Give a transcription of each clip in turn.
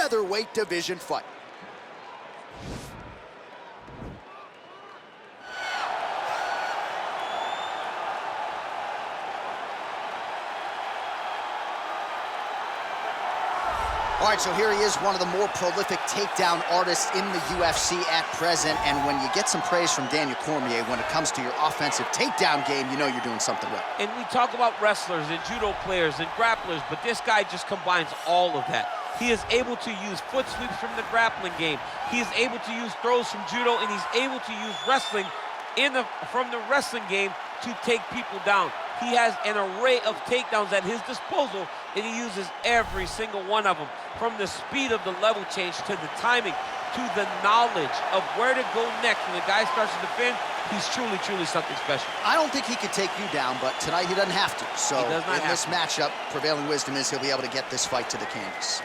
featherweight division fight. All right, so here he is, one of the more prolific takedown artists in the UFC at present. And when you get some praise from Daniel Cormier when it comes to your offensive takedown game, you know you're doing something right. And we talk about wrestlers and judo players and grapplers, but this guy just combines all of that. He is able to use foot sweeps from the grappling game. He is able to use throws from judo, and he's able to use wrestling from the wrestling game to take people down. He has an array of takedowns at his disposal, and he uses every single one of them. From the speed of the level change, to the timing, to the knowledge of where to go next. When the guy starts to defend, he's truly, truly something special. I don't think he could take you down, but tonight he doesn't have to. So in this matchup, prevailing wisdom is he'll be able to get this fight to the canvas.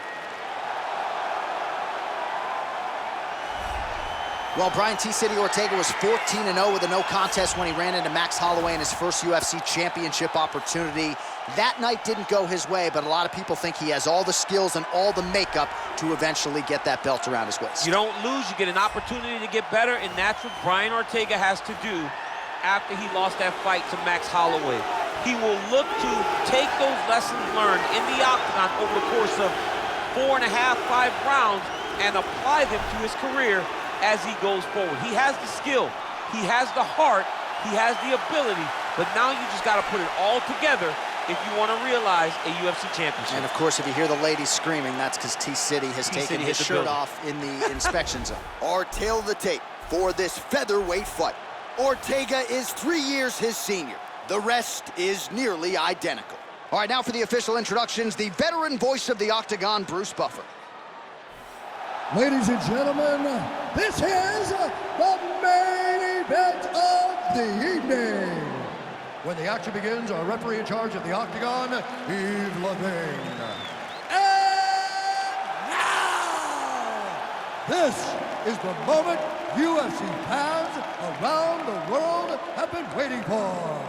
Well, Brian T-City Ortega was 14-0 with a no contest when he ran into Max Holloway in his first UFC championship opportunity. That night didn't go his way, but a lot of people think he has all the skills and all the makeup to eventually get that belt around his waist. You don't lose, you get an opportunity to get better, and that's what Brian Ortega has to do after he lost that fight to Max Holloway. He will look to take those lessons learned in the octagon over the course of 4.5, 5 rounds and apply them to his career as he goes forward. He has the skill, he has the heart, he has the ability, but now you just got to put it all together if you want to realize a UFC championship. And of course, if you hear the ladies screaming, that's because T-City has taken his shirt off in the inspection zone. Our tail of the tape for this featherweight fight. Ortega is 3 years his senior. The rest is nearly identical. All right, now for the official introductions, the veteran voice of the octagon, Bruce Buffer. Ladies and gentlemen, this is the main event of the evening. When the action begins, our referee in charge of the octagon, Yves Levine. And now, this is the moment UFC fans around the world have been waiting for.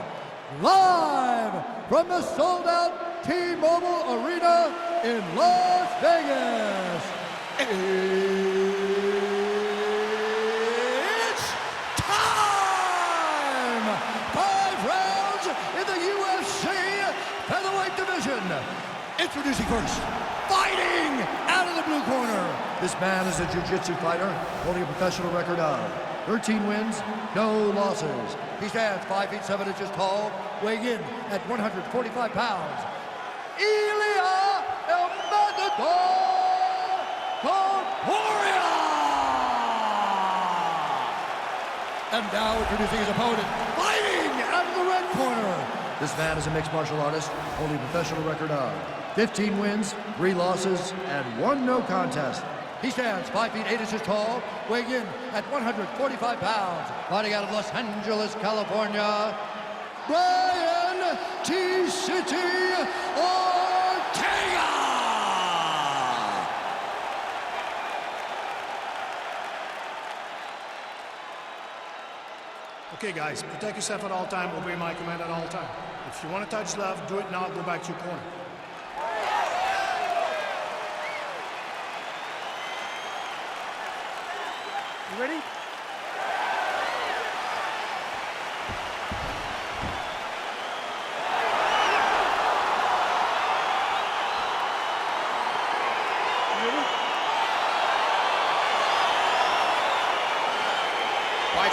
Live from the sold-out T-Mobile Arena in Las Vegas. It's time! 5 rounds in the UFC featherweight division. Introducing first, fighting out of the blue corner. This man is a jiu-jitsu fighter holding a professional record of 13 wins, no losses. He stands 5 feet 7 inches tall, weighing in at 145 pounds. Ilia Topuria! And now introducing his opponent, fighting out of the red corner. This man is a mixed martial artist, holding a professional record of 15 wins, 3 losses, and 1 no contest. He stands 5 feet 8 inches tall, weighing in at 145 pounds. Fighting out of Los Angeles, California, Brian T-City Ortega! Okay, guys, protect yourself at all time, obey my command at all time. If you want to touch left, do it now, go back to your corner. You ready?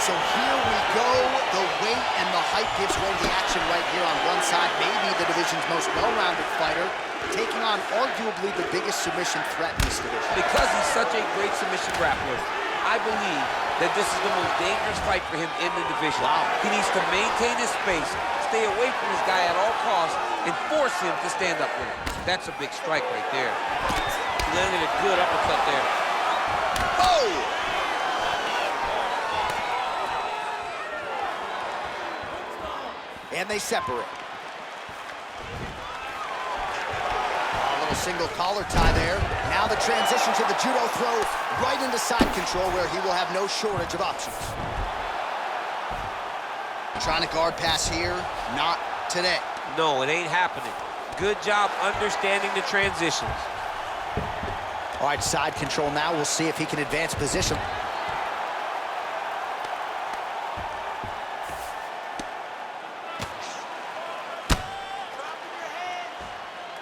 So here we go. The weight and the height gives way to the action right here on one side. Maybe the division's most well-rounded fighter, taking on arguably the biggest submission threat in this division. Because he's such a great submission grappler, I believe that this is the most dangerous fight for him in the division. Wow. He needs to maintain his space, stay away from this guy at all costs, and force him to stand up with him. That's a big strike right there. He landed a good uppercut there. Oh! And they separate. A little single collar tie there. Now the transition to the judo throw right into side control where he will have no shortage of options. Trying to guard pass here, not today. No, it ain't happening. Good job understanding the transitions. All right, side control now. We'll see if he can advance position.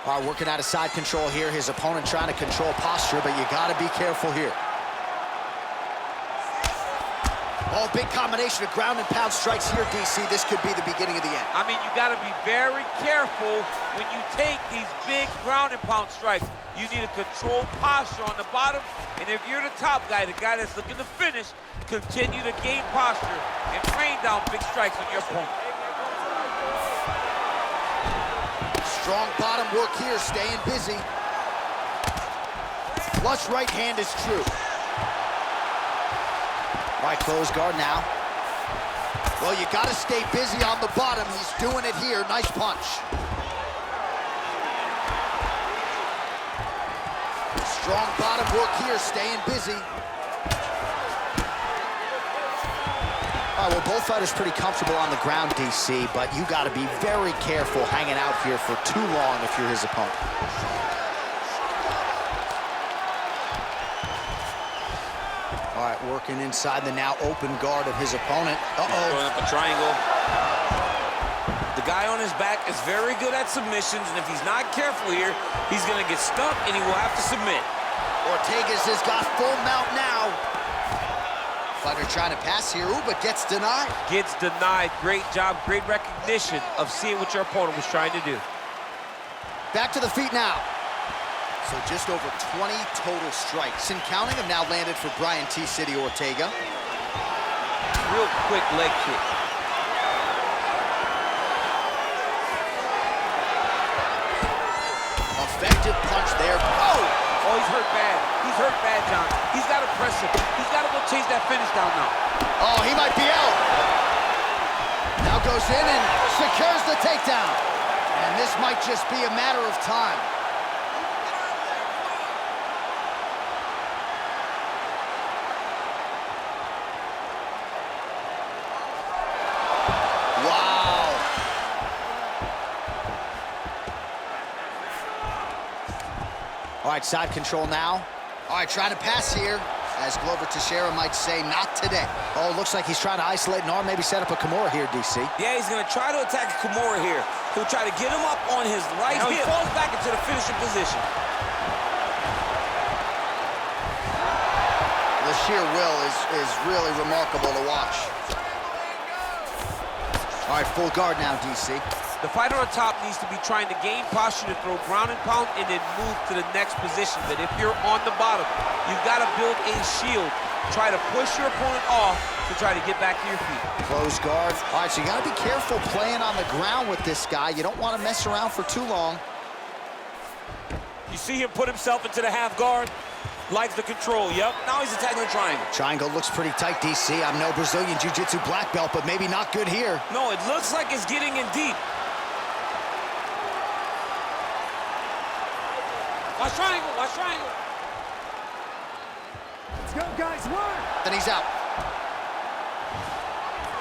All right, working out of side control here. His opponent trying to control posture, but you got to be careful here. Oh, big combination of ground and pound strikes here, DC. This could be the beginning of the end. I mean, you got to be very careful when you take these big ground and pound strikes. You need to control posture on the bottom, and if you're the top guy, the guy that's looking to finish, continue to gain posture and rain down big strikes on your opponent. Strong bottom work here, staying busy. Flush right hand is true. All right, close guard now. Well, you got to stay busy on the bottom. He's doing it here. Nice punch. Strong bottom work here, staying busy. All right, well, both fighters pretty comfortable on the ground, DC, but you got to be very careful hanging out here for too long if you're his opponent. All right, working inside the now open guard of his opponent. Going up a triangle. The guy on his back is very good at submissions, and if he's not careful here, he's going to get stuck, and he will have to submit. Ortega's has got full mount now. Fighter trying to pass here, ooh, but gets denied. Gets denied. Great job, great recognition of seeing what your opponent was trying to do. Back to the feet now. So just over 20 total strikes and counting have now landed for Brian T-City Ortega. Real quick leg kick. Effective punch there. Oh! Oh, he's hurt bad. He's hurt bad, John. He's got to press it. He's got to go chase that finish down now. Oh, he might be out. Now goes in and secures the takedown. And this might just be a matter of time. All right, side control now. All right, trying to pass here. As Glover Teixeira might say, not today. Oh, looks like he's trying to isolate an arm, maybe set up a Kimura here, DC. Yeah, he's going to try to attack Kimura here. He'll try to get him up on his right hip. He falls back into the finishing position. The sheer will is really remarkable to watch. All right, full guard now, DC. The fighter on top needs to be trying to gain posture to throw ground and pound and then move to the next position. But if you're on the bottom, you've got to build a shield. Try to push your opponent off to try to get back to your feet. Close guard. All right, so you got to be careful playing on the ground with this guy. You don't want to mess around for too long. You see him put himself into the half guard. Likes the control, yep. Now he's attacking the triangle. Triangle looks pretty tight, DC. I'm no Brazilian Jiu-Jitsu black belt, but maybe not good here. No, it looks like it's getting in deep. Watch triangle, watch triangle. Let's go, guys, work! Then he's out.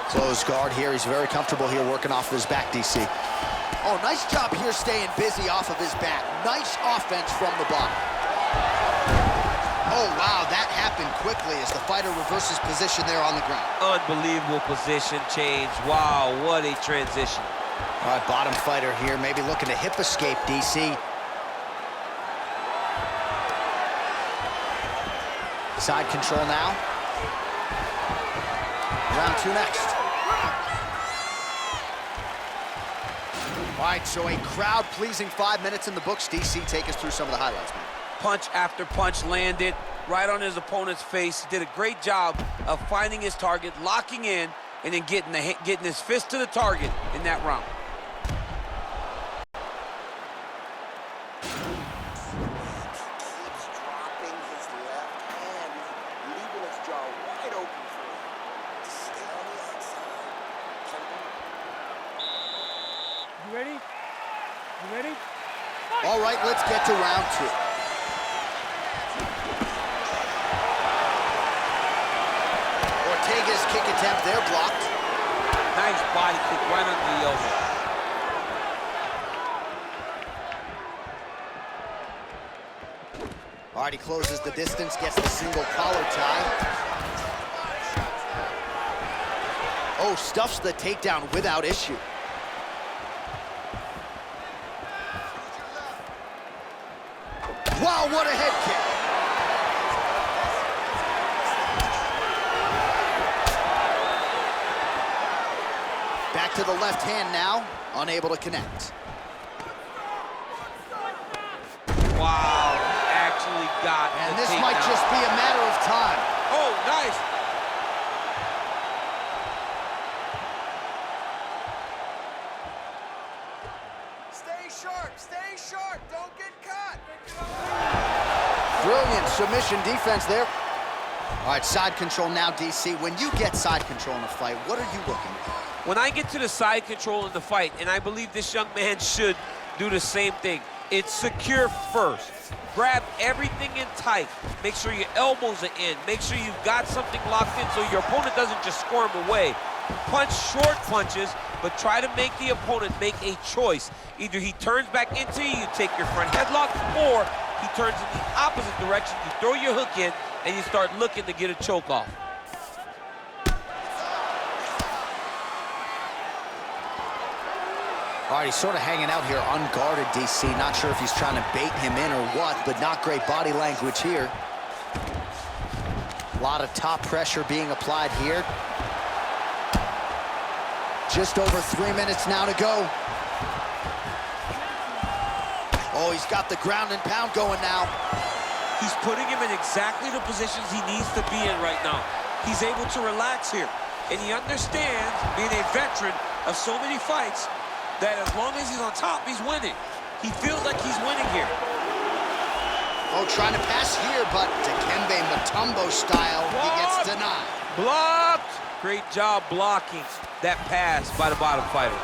Close guard here. He's very comfortable here working off of his back, DC. Oh, nice job here staying busy off of his back. Nice offense from the bottom. Oh, wow, that happened quickly as the fighter reverses position there on the ground. Unbelievable position change. Wow, what a transition. All right, bottom fighter here, maybe looking to hip escape, DC. Side control now. Round two next. All right, so a crowd-pleasing 5 minutes in the books. DC, take us through some of the highlights, man. Punch after punch landed right on his opponent's face. He did a great job of finding his target, locking in, and then getting his fist to the target in that round. You ready? You ready? All right, let's get to round two. Ortega's kick attempt there blocked. Nice body kick right under the elbow. All right, he closes the distance, gets the single collar tie. Oh, stuffs the takedown without issue. Wow, what a head kick. Back to the left hand now, unable to connect. Wow, actually got And the this takedown. might just be a matter of time. Oh, nice. Stay sharp, don't get caught. Brilliant submission defense there. All right, side control now, DC. When you get side control in a fight, what are you looking for? When I get to the side control in the fight, and I believe this young man should do the same thing, it's secure first. Grab everything in tight. Make sure your elbows are in. Make sure you've got something locked in so your opponent doesn't just squirm away. Punch short punches, but try to make the opponent make a choice. Either he turns back into you, you take your front headlock, or he turns in the opposite direction, you throw your hook in, and you start looking to get a choke off. All right, he's sort of hanging out here unguarded, DC. Not sure if he's trying to bait him in or what, but not great body language here. A lot of top pressure being applied here. Just over 3 minutes now to go. Oh, he's got the ground and pound going now. He's putting him in exactly the positions he needs to be in right now. He's able to relax here, and he understands, being a veteran of so many fights, that as long as he's on top, he's winning. He feels like he's winning here. Oh, trying to pass here, but Dikembe Mutombo style, he gets denied. Blocked! Great job blocking that pass by the bottom fighter.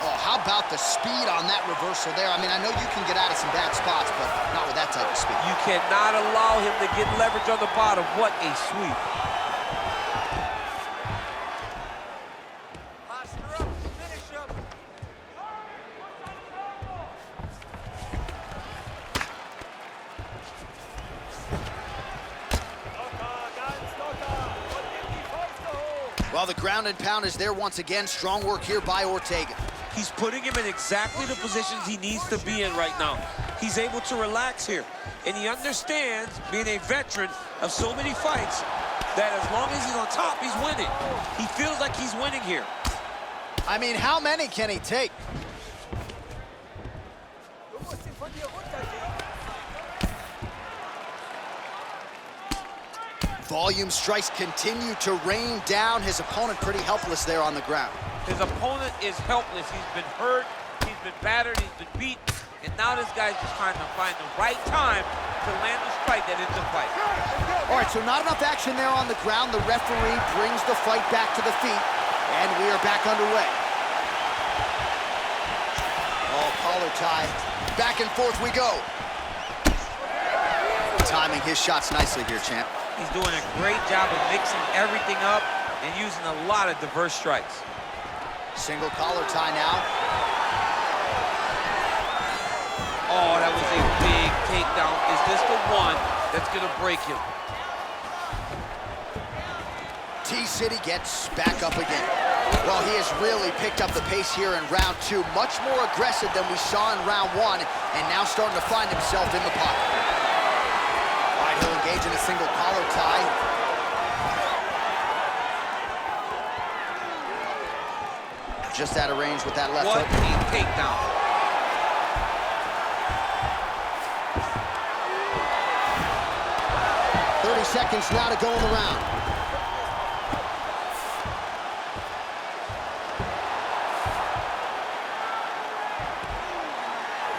Oh, how about the speed on that reversal there? I mean, I know you can get out of some bad spots, but not with that type of speed. You cannot allow him to get leverage on the bottom. What a sweep. Well, the ground and pound is there once again. Strong work here by Ortega. He's putting him in exactly the positions he needs to be in right now. He's able to relax here. And he understands, being a veteran of so many fights, that as long as he's on top, he's winning. He feels like he's winning here. I mean, how many can he take? Volume strikes continue to rain down. His opponent pretty helpless there on the ground. His opponent is helpless. He's been hurt, he's been battered, he's been beat, and now this guy's just trying to find the right time to land the strike that ends the fight. All right, so not enough action there on the ground. The referee brings the fight back to the feet, and we are back underway. Oh, collar tie. Back and forth we go. Timing his shots nicely here, champ. He's doing a great job of mixing everything up and using a lot of diverse strikes. Single collar tie now. Oh, that was a big takedown. Is this the one that's gonna break him? T-City gets back up again. Well, he has really picked up the pace here in round two. Much more aggressive than we saw in round one, and now starting to find himself in the pocket. All right, he'll engage in a single collar tie. Just out of range with that left What hook. a takedown. Seconds now to go in the round.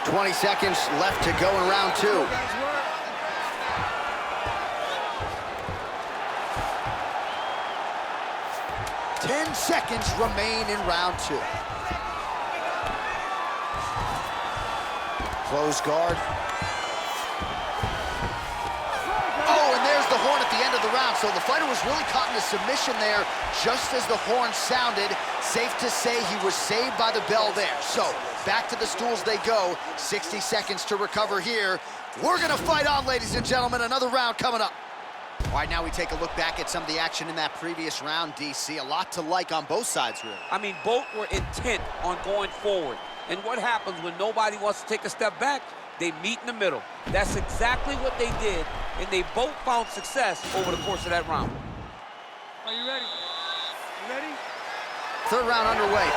$20 seconds left to go in round two. Ten seconds remain in round two. Close guard. Oh, and there's the horn at the end of the round. So the fighter was really caught in a submission there just as the horn sounded. Safe to say he was saved by the bell there. So, back to the stools they go. 60 seconds to recover here. We're gonna fight on, ladies and gentlemen. Another round coming up. All right, now we take a look back at some of the action in that previous round, DC. A lot to like on both sides, really. I mean, both were intent on going forward. And what happens when nobody wants to take a step back? They meet in the middle. That's exactly what they did, and they both found success over the course of that round. Are you ready? You ready? Third round underway.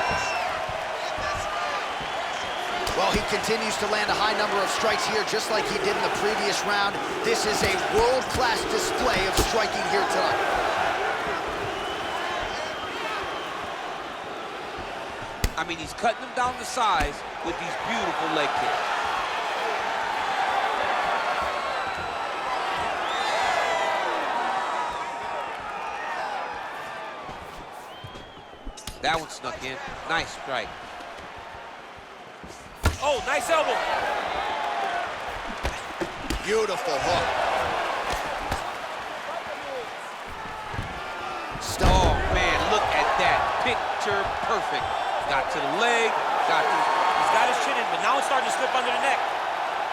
Well, he continues to land a high number of strikes here, just like he did in the previous round. This is a world-class display of striking here tonight. I mean, he's cutting them down to size with these beautiful leg kicks. That one snuck in. Nice strike. Oh, nice elbow. Beautiful hook. Oh, man, look at that. Picture perfect. Got to the leg, He's got his chin in, but now it's starting to slip under the neck.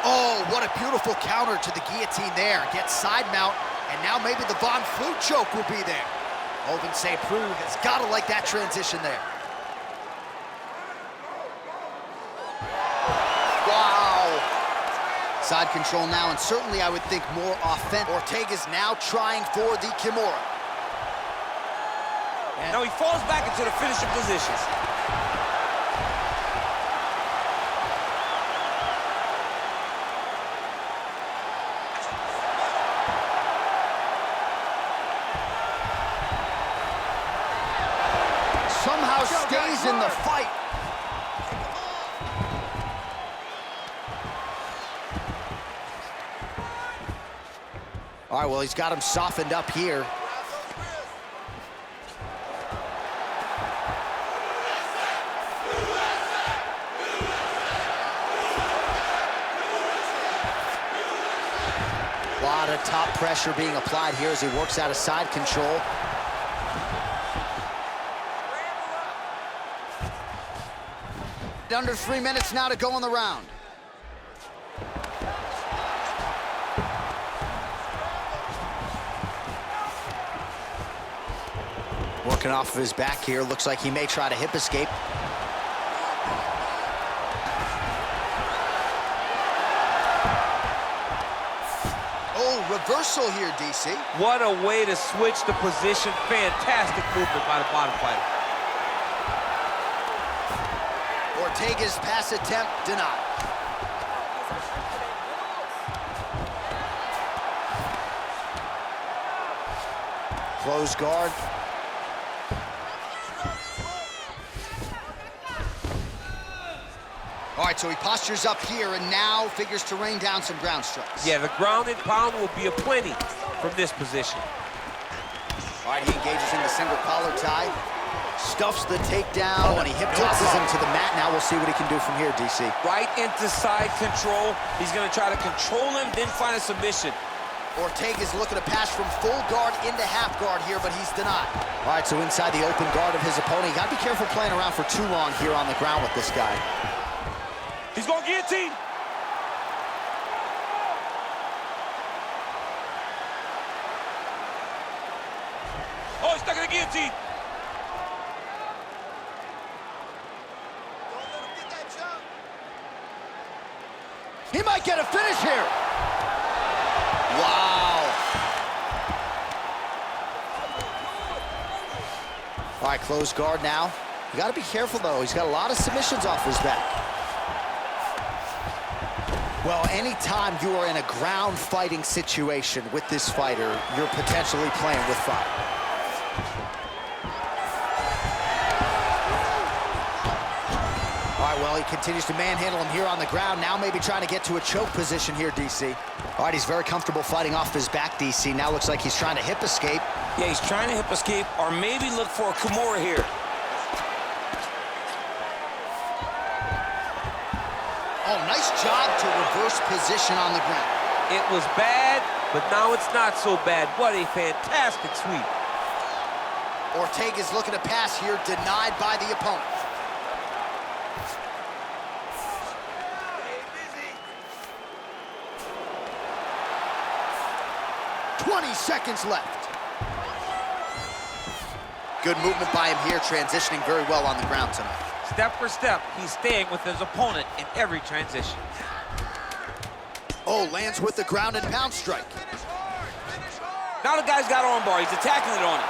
Oh, what a beautiful counter to the guillotine there. Gets side mount, and now maybe the Von Flue choke will be there. Oven St. Preux has got to like that transition there. Wow. Side control now, and certainly I would think more offensive. Ortega's now trying for the Kimura. And now he falls back into the finishing positions. Somehow stays in the fight. All right, well, he's got him softened up here. A lot of top pressure being applied here as he works out of side control. Under 3 minutes now to go in the round. Working off of his back here. Looks like he may try to hip escape. Oh, reversal here, DC. What a way to switch the position. Fantastic movement by the bottom fighter. Ortega's pass attempt denied. Close guard. All right, so he postures up here and now figures to rain down some ground strikes. Yeah, the ground and pound will be aplenty from this position. All right, he engages in the single collar tie. Stuffs the takedown, and he hip tosses him to the mat. Now we'll see what he can do from here, DC. Right into side control. He's going to try to control him, then find a submission. Ortega's looking to pass from full guard into half guard here, but he's denied. All right, so inside the open guard of his opponent. You got to be careful playing around for too long here on the ground with this guy. He's going guillotine. Oh, he's stuck in the guillotine. He might get a finish here. Wow. All right, close guard now. You got to be careful, though. He's got a lot of submissions off his back. Well, anytime you are in a ground fighting situation with this fighter, you're potentially playing with fire. All right, well, he continues to manhandle him here on the ground. Now maybe trying to get to a choke position here, DC. All right, he's very comfortable fighting off his back, DC. Now looks like he's trying to hip escape. Yeah, he's trying to hip escape or maybe look for a Kimura here. Oh, nice job to reverse position on the ground. It was bad, but now it's not so bad. What a fantastic sweep. Ortega's looking to pass here, denied by the opponent. 20 seconds left. Good movement by him here, transitioning very well on the ground tonight. Step for step, he's staying with his opponent in every transition. Oh, lands with the ground and pound strike. Now the guy's got armbar. He's attacking it on him.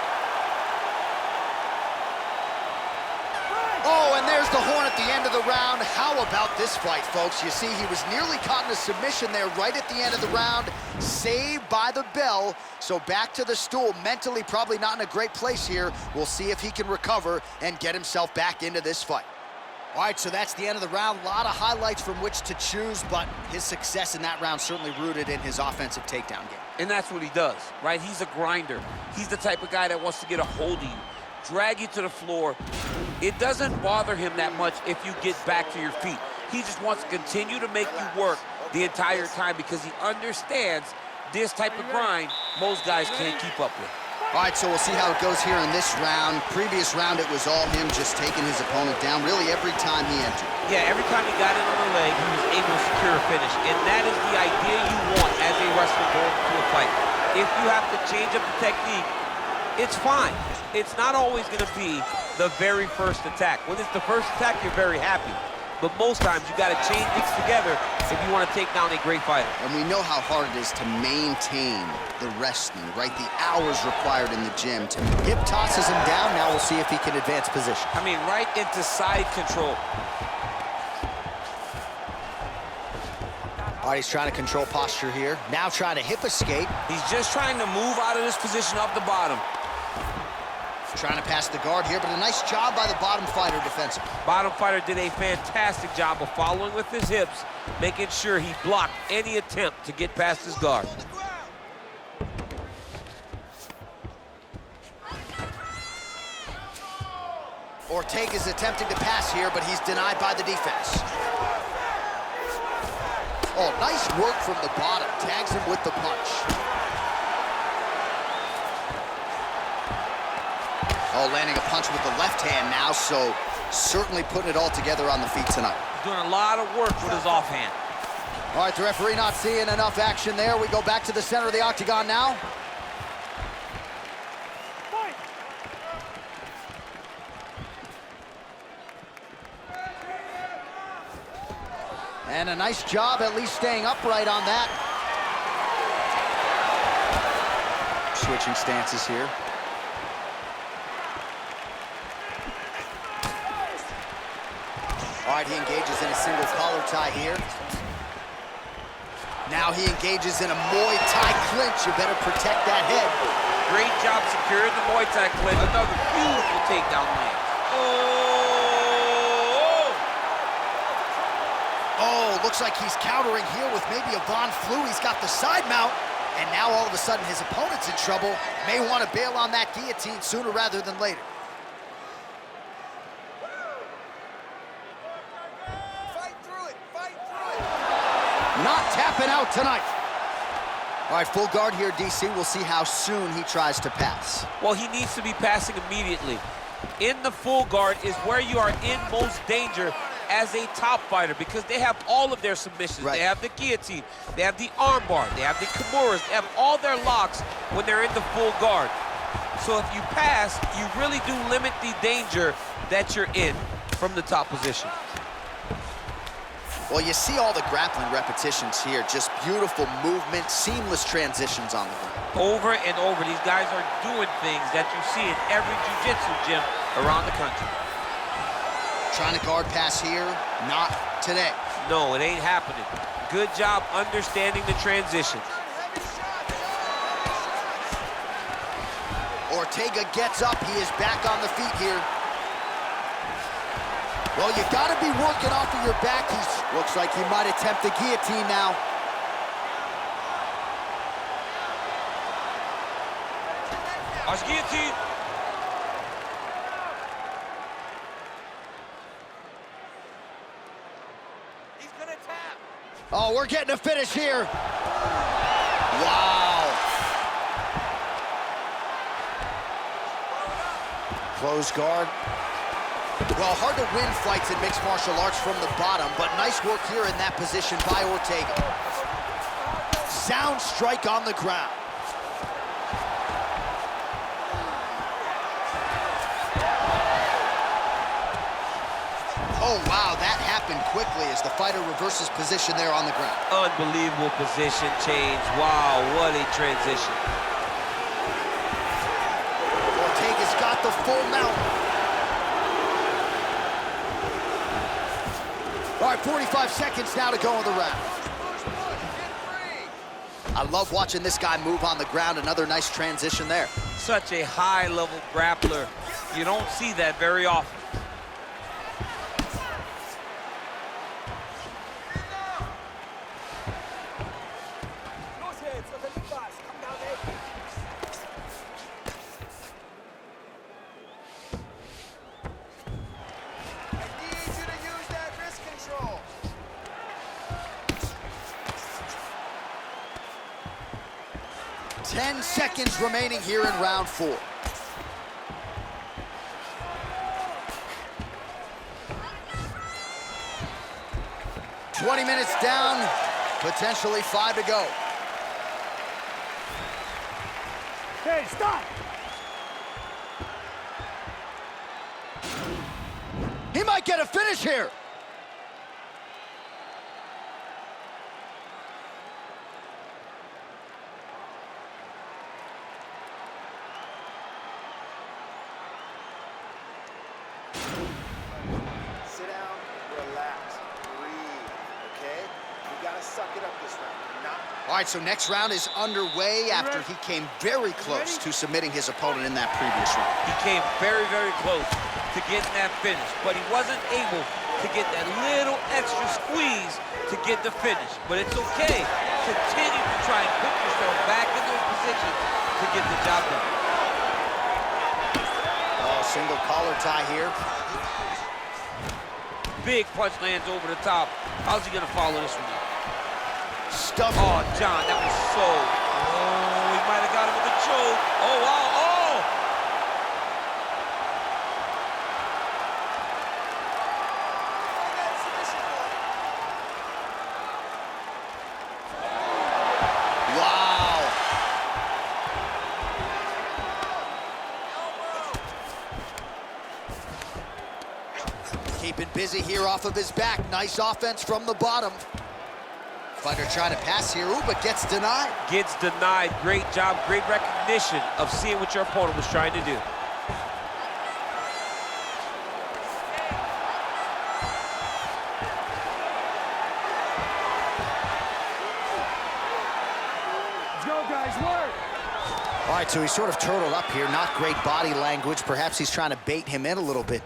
Oh, and there's the horn at the end of the round. How about this fight, folks? You see, he was nearly caught in a submission there right at the end of the round. Saved by the bell. So back to the stool. Mentally probably not in a great place here. We'll see if he can recover and get himself back into this fight. All right, so that's the end of the round. A lot of highlights from which to choose, but his success in that round certainly rooted in his offensive takedown game. And that's what he does, right? He's a grinder. He's the type of guy that wants to get a hold of you, drag you to the floor. It doesn't bother him that much if you get back to your feet. He just wants to continue to make you work the entire time because he understands this type of grind most guys can't keep up with. All right, so we'll see how it goes here in this round. Previous round, it was all him just taking his opponent down really every time he entered. Yeah, every time he got in on the leg, he was able to secure a finish. And that is the idea you want as a wrestler going to a fight. If you have to change up the technique, it's fine. It's not always going to be the very first attack. When it's the first attack, you're very happy. But most times, you got to chain things together if you want to take down a great fighter. And we know how hard it is to maintain the wrestling, right? The hours required in the gym. Hip tosses him down. Now we'll see if he can advance position. I mean, right into side control. All right, he's trying to control posture here. Now trying to hip escape. He's just trying to move out of this position off the bottom. Trying to pass the guard here, but a nice job by the bottom fighter defensively. Bottom fighter did a fantastic job of following with his hips, making sure he blocked any attempt to get past his guard. Ortega's attempting to pass here, but he's denied by the defense. Oh, nice work from the bottom. Tags him with the punch. Oh, landing a punch with the left hand now, so certainly putting it all together on the feet tonight. Doing a lot of work with his offhand. All right, the referee not seeing enough action there. We go back to the center of the octagon now. And a nice job at least staying upright on that. Switching stances here. All right, he engages in a single collar tie here. Now he engages in a Muay Thai clinch. You better protect that head. Great job securing the Muay Thai clinch. Another beautiful takedown land. Oh, looks like he's countering here with maybe a Von Flu. He's got the side mount, and now all of a sudden his opponent's in trouble. May want to bail on that guillotine sooner rather than later. Not tapping out tonight. All right, full guard here, DC. We'll see how soon he tries to pass. Well, he needs to be passing immediately. In the full guard is where you are in most danger as a top fighter because they have all of their submissions. Right. They have the guillotine, they have the armbar, they have the kimuras, they have all their locks when they're in the full guard. So if you pass, you really do limit the danger that you're in from the top position. Well, you see all the grappling repetitions here. Just beautiful movement, seamless transitions on the ground. Over and over, these guys are doing things that you see in every jiu-jitsu gym around the country. Trying to guard pass here, not today. No, it ain't happening. Good job understanding the transitions. Ortega gets up. He is back on the feet here. Well, you got to be working off of your back. Looks like he might attempt the guillotine now. Watch guillotine. He's gonna tap. Oh, we're getting a finish here. Wow. Close guard. Well, hard to win fights in mixed martial arts from the bottom, but nice work here in that position by Ortega. Sound strike on the ground. Oh, wow, that happened quickly as the fighter reverses position there on the ground. Unbelievable position change. Wow, what a transition. Ortega's got the full mount. All right, 45 seconds now to go in the round. I love watching this guy move on the ground. Another nice transition there. Such a high-level grappler. You don't see that very often. I need you to use that wrist control. Ten seconds remaining here in round 4. "20 minutes down, potentially 5 to go. Hey, stop! He might get a finish here. Sit down, relax, breathe, okay? You gotta suck it up this round. All right, so next round is underway after he came very close to submitting his opponent in that previous round. He came very, very close to getting that finish, but he wasn't able to get that little extra squeeze to get the finish. But it's okay. Continue to try and put yourself back in those positions to get the job done. Oh, single collar tie here. Big punch lands over the top. How's he gonna follow this one up? Stuff. Oh, John, that was so. Oh, he might have got him with a choke. Oh, wow, oh! Wow. Keeping busy here off of his back. Nice offense from the bottom. Fighter trying to pass here, ooh, but gets denied. Gets denied. Great job, great recognition of seeing what your opponent was trying to do. Let's go, guys, work! All right, so he's sort of turtled up here. Not great body language. Perhaps he's trying to bait him in a little bit.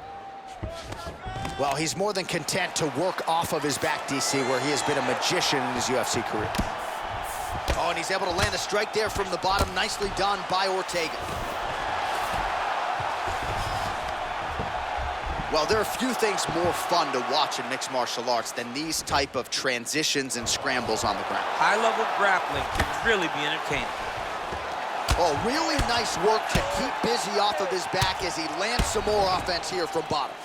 Well, he's more than content to work off of his back, DC, where he has been a magician in his UFC career. Oh, and he's able to land a strike there from the bottom. Nicely done by Ortega. Well, there are few things more fun to watch in mixed martial arts than these type of transitions and scrambles on the ground. High-level grappling can really be entertaining. Oh, really nice work to keep busy off of his back as he lands some more offense here from bottom.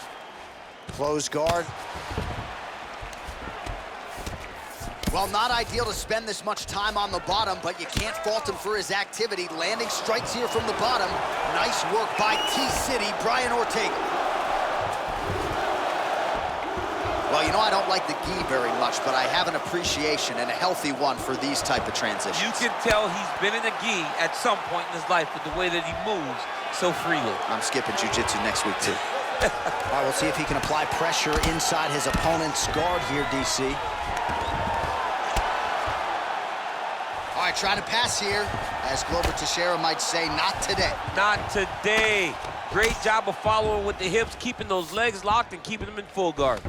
Close guard. Well, not ideal to spend this much time on the bottom, but you can't fault him for his activity. Landing strikes here from the bottom. Nice work by T-City, Brian Ortega. Well, you know, I don't like the gi very much, but I have an appreciation and a healthy one for these type of transitions. You can tell he's been in a gi at some point in his life with the way that he moves so freely. I'm skipping jiu-jitsu next week, too. All right, we'll see if he can apply pressure inside his opponent's guard here, DC. All right, trying to pass here. As Glover Teixeira might say, not today. Not today. Great job of following with the hips, keeping those legs locked and keeping them in full guard.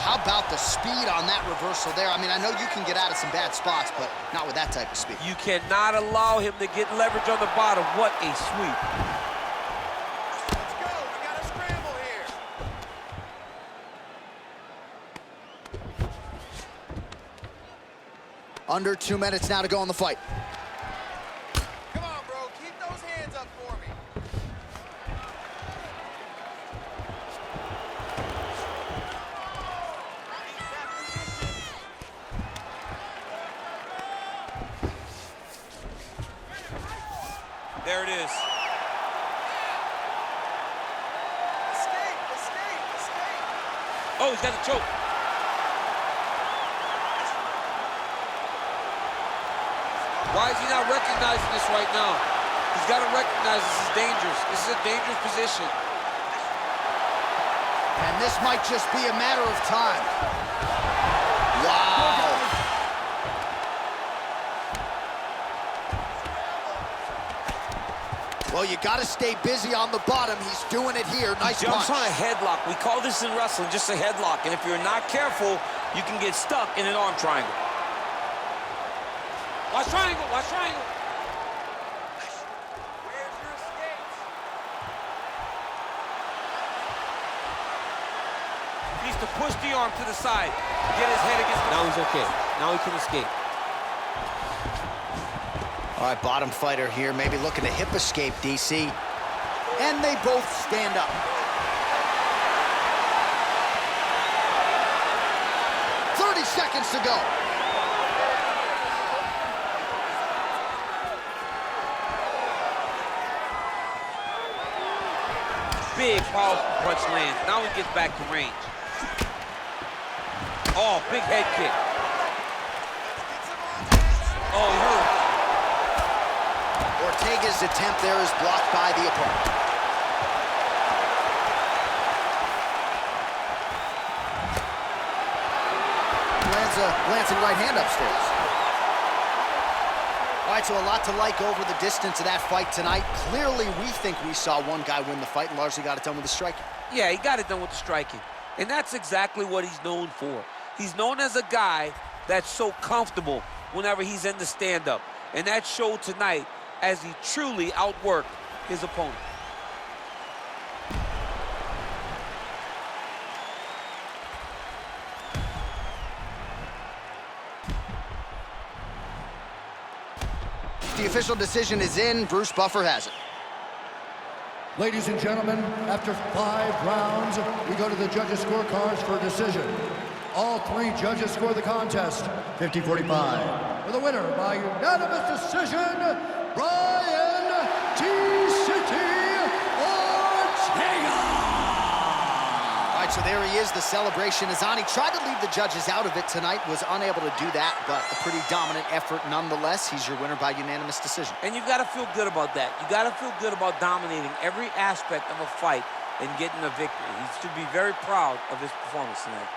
How about the speed on that reversal there? I mean, I know you can get out of some bad spots, but not with that type of speed. You cannot allow him to get leverage on the bottom. What a sweep. Let's go, we got a scramble here. Under 2 minutes now to go in the fight. Come on, bro. Keep those hands up for me. There it is. Escape, escape, escape. Oh, he's got the choke. Why is he not recognizing this right now? He's got to recognize this is dangerous. This is a dangerous position. And this might just be a matter of time. Wow. Well, you got to stay busy on the bottom. He's doing it here. Nice He jumps punch. on a headlock. We call this in wrestling just a headlock. And if you're not careful, you can get stuck in an arm triangle. Watch triangle, watch triangle. Where's your escapes? He needs to push the arm to the side. Get his head against the... Now he's okay. Now he can escape. All right, bottom fighter here, maybe looking to hip escape, DC. And they both stand up. 30 seconds to go. Big, powerful punch lands. Now he gets back to range. Oh, big head kick. Oh, he hurt him. Ortega's attempt there is blocked by the opponent. Lands a glancing right hand upstairs. All right, so a lot to like over the distance of that fight tonight. Clearly, we think we saw one guy win the fight and largely got it done with the striking. Yeah, he got it done with the striking. And that's exactly what he's known for. He's known as a guy that's so comfortable whenever he's in the stand-up. And that showed tonight as he truly outworked his opponent. The official decision is in. Bruce Buffer has it. Ladies and gentlemen, after 5 rounds, we go to the judges' scorecards for a decision. All 3 judges score the contest 50-45. For the winner by unanimous decision, Brian T-City Ortega! All right, so there he is. The celebration is on. He tried to leave the judges out of it tonight, was unable to do that, but a pretty dominant effort nonetheless. He's your winner by unanimous decision. And you've got to feel good about that. You got to feel good about dominating every aspect of a fight and getting a victory. He should be very proud of his performance tonight.